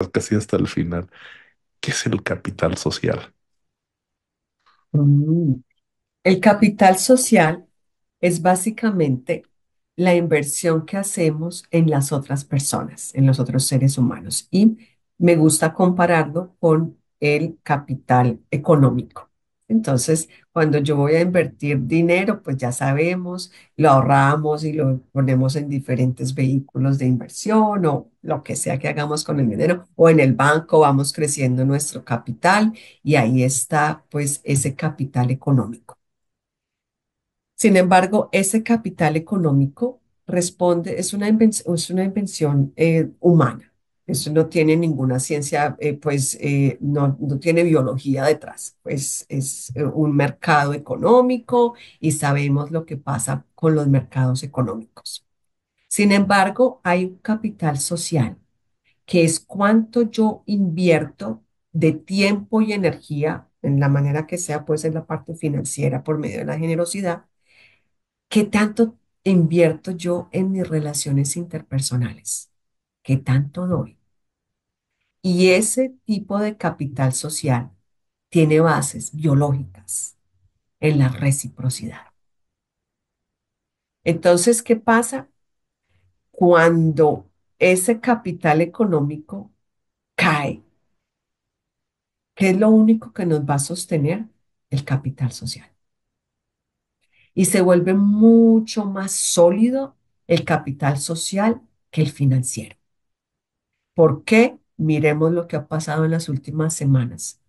casi hasta el final. ¿Qué es el capital social? Mm. El capital social es básicamente la inversión que hacemos en las otras personas, en los otros seres humanos. Y me gusta compararlo con el capital económico. Entonces, cuando yo voy a invertir dinero, pues ya sabemos, lo ahorramos y lo ponemos en diferentes vehículos de inversión o lo que sea que hagamos con el dinero, o en el banco vamos creciendo nuestro capital y ahí está pues ese capital económico. Sin embargo, ese capital económico responde, es una invención humana. Eso no tiene ninguna ciencia, no tiene biología detrás. Pues es un mercado económico y sabemos lo que pasa con los mercados económicos. Sin embargo, hay un capital social, que es cuánto yo invierto de tiempo y energía, en la manera que sea, pues en la parte financiera por medio de la generosidad. ¿Qué tanto invierto yo en mis relaciones interpersonales? ¿Qué tanto doy? Y ese tipo de capital social tiene bases biológicas en la reciprocidad. Entonces, ¿qué pasa cuando ese capital económico cae? ¿Qué es lo único que nos va a sostener? El capital social. Y se vuelve mucho más sólido el capital social que el financiero. ¿Por qué? Miremos lo que ha pasado en las últimas semanas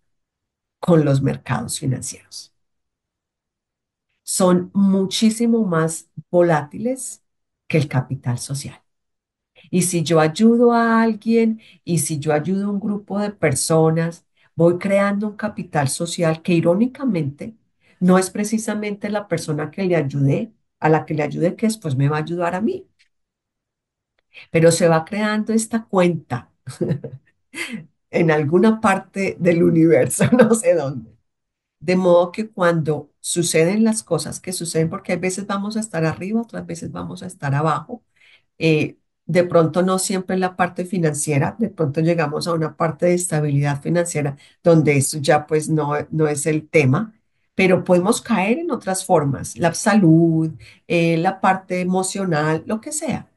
con los mercados financieros. Son muchísimo más volátiles que el capital social. Y si yo ayudo a alguien y si yo ayudo a un grupo de personas, voy creando un capital social que irónicamente no es precisamente la persona que le ayudé, a la que le ayudé, que después me va a ayudar a mí, pero se va creando esta cuenta en alguna parte del universo, no sé dónde. De modo que cuando suceden las cosas que suceden, porque hay veces vamos a estar arriba, otras veces vamos a estar abajo, de pronto no siempre en la parte financiera, de pronto llegamos a una parte de estabilidad financiera donde eso ya pues no es el tema, pero podemos caer en otras formas, la salud, la parte emocional, lo que sea.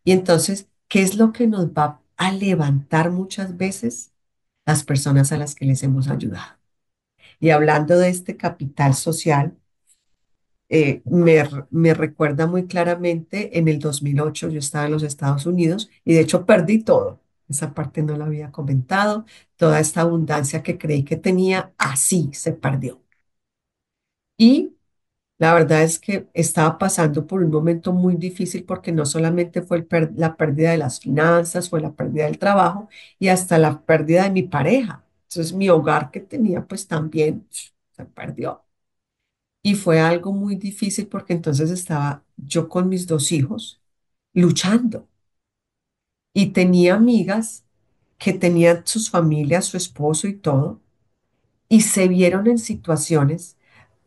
Y entonces, ¿qué es lo que nos va a levantar muchas veces? Las personas a las que les hemos ayudado. Y hablando de este capital social, me recuerda muy claramente en el 2008 yo estaba en los Estados Unidos y de hecho perdí todo. Esa parte no la había comentado. Toda esta abundancia que creí que tenía, así se perdió. Y la verdad es que estaba pasando por un momento muy difícil porque no solamente fue la pérdida de las finanzas, fue la pérdida del trabajo y hasta la pérdida de mi pareja. Entonces mi hogar que tenía pues también se perdió. Y fue algo muy difícil porque entonces estaba yo con mis dos hijos luchando y tenía amigas que tenían sus familias, su esposo y todo, y se vieron en situaciones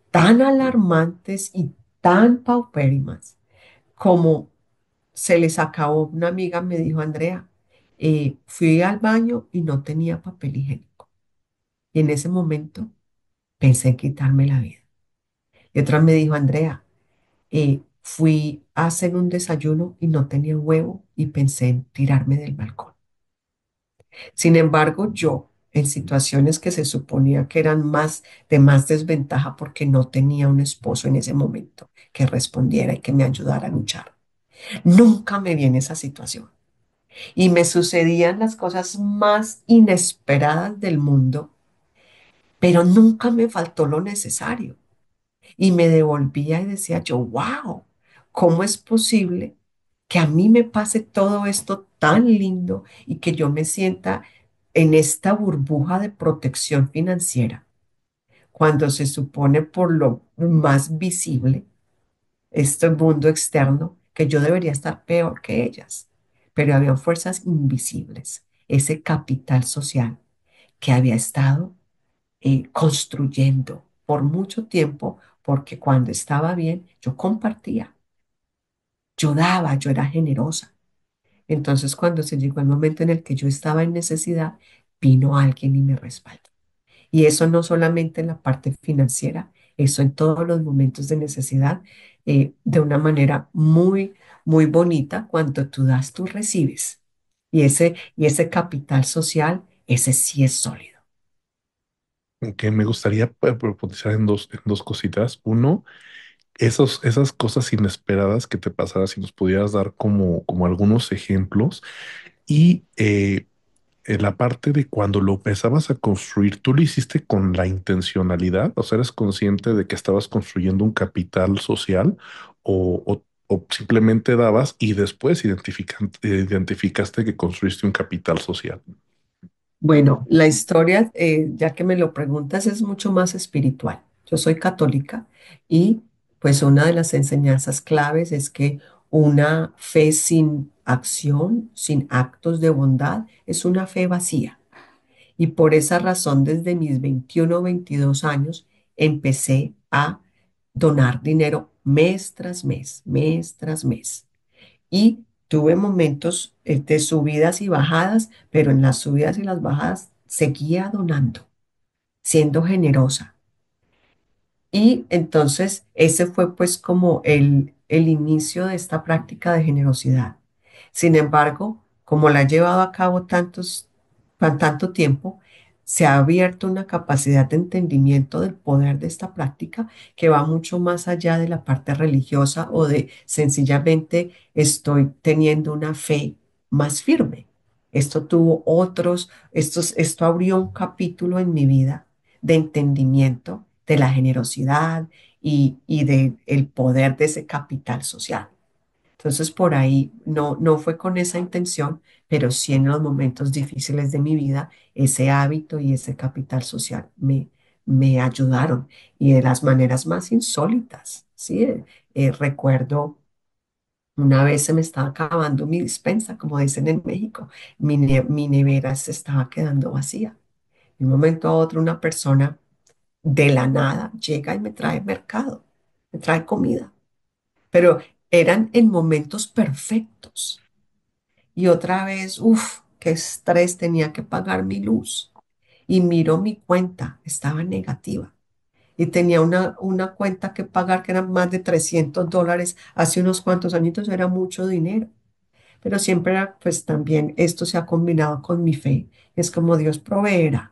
tan alarmantes y tan paupérrimas como se les acabó. Una amiga me dijo, Andrea, fui al baño y no tenía papel higiénico. Y en ese momento pensé en quitarme la vida. Y otra me dijo, Andrea, fui a hacer un desayuno y no tenía huevo y pensé en tirarme del balcón. Sin embargo, yo, en situaciones que se suponía que eran más desventaja porque no tenía un esposo en ese momento que respondiera y que me ayudara a luchar, nunca me vi en esa situación. Y me sucedían las cosas más inesperadas del mundo, pero nunca me faltó lo necesario. Y me devolvía y decía yo, wow, ¿cómo es posible que a mí me pase todo esto tan lindo y que yo me sienta en esta burbuja de protección financiera cuando se supone por lo más visible, este mundo externo, que yo debería estar peor que ellas? Pero había fuerzas invisibles, ese capital social que había estado construyendo por mucho tiempo, porque cuando estaba bien, yo compartía, yo daba, yo era generosa. Entonces, cuando se llegó el momento en el que yo estaba en necesidad, vino alguien y me respaldó. Y eso no solamente en la parte financiera, eso en todos los momentos de necesidad, de una manera muy, muy bonita. Cuando tú das, tú recibes. Y ese capital social, ese sí es sólido. Que me gustaría profundizar en dos cositas. Uno, esas cosas inesperadas que te pasaran, si nos pudieras dar como algunos ejemplos. Y en la parte de cuando lo empezabas a construir, ¿tú lo hiciste con la intencionalidad? O sea, ¿eres consciente de que estabas construyendo un capital social o simplemente dabas y después identificaste que construiste un capital social? Bueno, la historia, ya que me lo preguntas, es mucho más espiritual. Yo soy católica y pues una de las enseñanzas claves es que una fe sin acción, sin actos de bondad, es una fe vacía. Y por esa razón, desde mis 21 o 22 años, empecé a donar dinero mes tras mes, mes tras mes. Y tuve momentos de subidas y bajadas, pero en las subidas y las bajadas seguía donando, siendo generosa. Y entonces ese fue pues como el inicio de esta práctica de generosidad. Sin embargo, como la he llevado a cabo tanto tiempo, se ha abierto una capacidad de entendimiento del poder de esta práctica que va mucho más allá de la parte religiosa o de sencillamente estoy teniendo una fe más firme. Esto abrió un capítulo en mi vida de entendimiento de la generosidad y de el poder de ese capital social. Entonces, por ahí no fue con esa intención, pero sí en los momentos difíciles de mi vida, ese hábito y ese capital social me ayudaron y de las maneras más insólitas. ¿Sí? Recuerdo una vez se me estaba acabando mi despensa, como dicen en México, mi nevera se estaba quedando vacía. De un momento a otro, una persona de la nada llega y me trae mercado, me trae comida, pero eran en momentos perfectos. Y otra vez, uff, qué estrés, tenía que pagar mi luz. Y miro mi cuenta, estaba negativa. Y tenía una cuenta que pagar que eran más de $300 hace unos cuantos añitos, era mucho dinero, pero siempre pues también esto se ha combinado con mi fe. Es como Dios proveerá.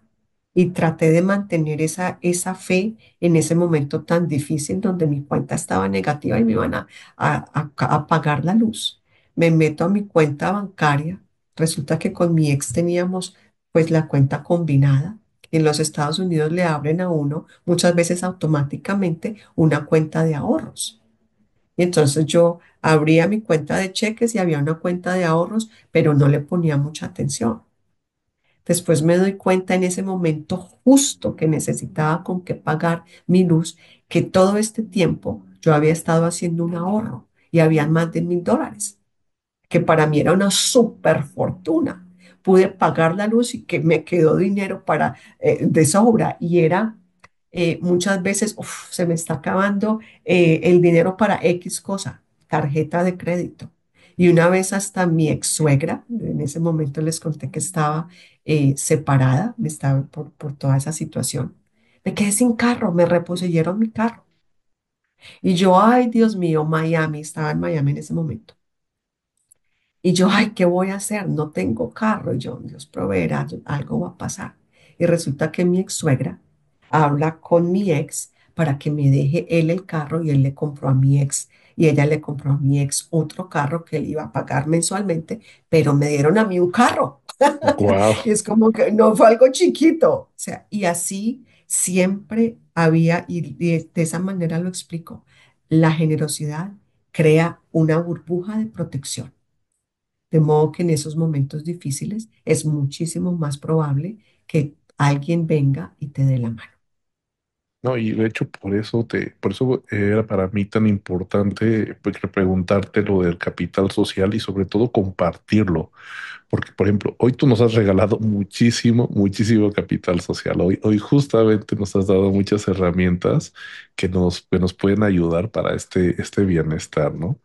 Y traté de mantener esa fe en ese momento tan difícil donde mi cuenta estaba negativa y me iban a pagar la luz. Me meto a mi cuenta bancaria. Resulta que con mi ex teníamos pues la cuenta combinada. En los Estados Unidos le abren a uno muchas veces automáticamente una cuenta de ahorros. Y entonces yo abría mi cuenta de cheques y había una cuenta de ahorros, pero no le ponía mucha atención. Después me doy cuenta en ese momento justo que necesitaba con qué pagar mi luz, que todo este tiempo yo había estado haciendo un ahorro y habían más de $1.000 que para mí era una super fortuna. Pude pagar la luz y que me quedó dinero para de sobra y era muchas veces, uf, se me está acabando el dinero para X cosa, tarjeta de crédito. Y una vez hasta mi ex suegra, en ese momento les conté que estaba separada, me estaba por toda esa situación. Me quedé sin carro, me reposeyeron mi carro. Y yo, ay, Dios mío, Miami, estaba en Miami en ese momento. Y yo, ay, ¿qué voy a hacer? No tengo carro. Y yo, Dios proveerá, algo va a pasar. Y resulta que mi ex suegra habla con mi ex para que me deje él el carro y él le compró a mi ex. Y ella le compró a mi ex otro carro que él iba a pagar mensualmente, pero me dieron a mí un carro. Wow. Y es como que no fue algo chiquito. O sea, y así siempre había, y de esa manera lo explico, la generosidad crea una burbuja de protección. De modo que en esos momentos difíciles es muchísimo más probable que alguien venga y te dé la mano. No, y de hecho por eso era para mí tan importante preguntarte lo del capital social y sobre todo compartirlo. Porque, por ejemplo, hoy tú nos has regalado muchísimo, muchísimo capital social. Hoy justamente nos has dado muchas herramientas que nos pueden ayudar para este bienestar, ¿no?